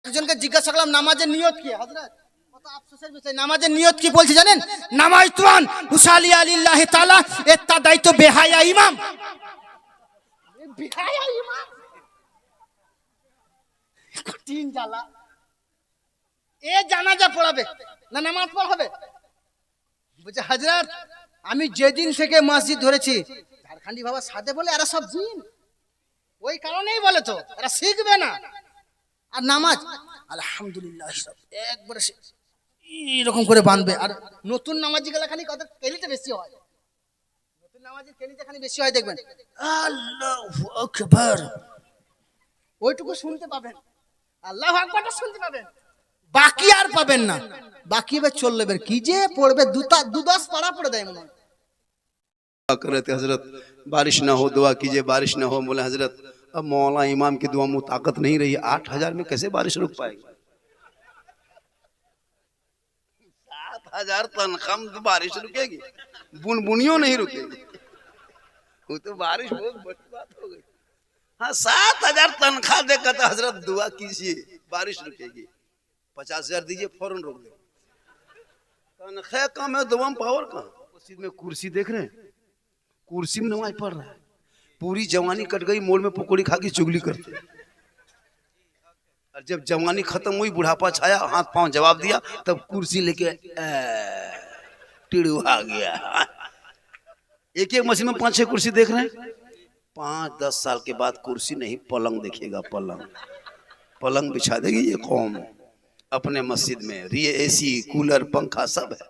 একজনকে জিজ্ঞাসা করলাম নামাজের নিয়ত কি হযরত, কত আফসোসের বিষয়, নামাজের নিয়ত কি বলছে জানেন? নামাজ তুয়ান উসালি আলিল্লাহি তাআলা এত্তা দায়িত্ব বেহায়া ইমাম। বেহায়া ইমাম কঠিন জ্বালা। এ জানাজা পড়াবে না নামাজ পড়াবে? বলছে হযরত আমি যেদিন থেকে মসজিদ ধরেছি, ঝাড়খণ্ডী বাবা সাথে বলে এরা সব জিন, ওই কারণেই বলে তো এরা শিখবে না। আর নামাজ আলহামদুলিল্লাহ একবারে এরকম করে বাঁধবে। আর নতুন নামাজি গেলে খালি কত কেলিতে বেশি হয়, নতুন নামাজি কেলিতে খালি বেশি হয়, দেখবেন আল্লাহু আকবার ওইটুকু শুনতে পাবেন, আল্লাহু আকবারটা শুনতে পাবেন, বাকি আর পাবেন না। বাকি এবার চললে বের কি যে পড়বে, দু-দশ পারা পড়ে দেয় মনে হয়। करते हजरत बारिश ना हो दुआ कीजिए, बारिश ना हो। बोले हजरत अब मौला इमाम की दुआ में ताकत नहीं रही, 8,000 में कैसे बारिश रुक पाएगी? 7,000 तनख्वाह में तो बारिश रुकेगी? बुनबुनियों नहीं रुकेगी, वो तो बारिश बहुत बड़ी बात हो गई। हाँ 7,000 तनख्वाह देकर तो हजरत दुआ कीजिए बारिश रुकेगी, 50,000 दीजिए फौरन रोक दे। तनख्वाह कम है, दुआ में पावर कहाँ? मस्जिद में कुर्सी देख रहे हैं, कुर्सी में नमाज पढ़ रहा है। पूरी जवानी कट गई, मोड़ में पकौड़ी खा के चुगली करते। और जब जवानी खत्म हुई, बुढ़ापा छाया, हाथ पांव जवाब दिया, तब कुर्सी लेके टिड़ू आ गया। एक एक मशीन में 5-6 कुर्सी देख रहे हैं। 5-10 साल के बाद कुर्सी नहीं पलंग देखिएगा, पलंग पलंग बिछा देगी ये कौम अपने मस्जिद में। ये एसी कूलर पंखा सब है।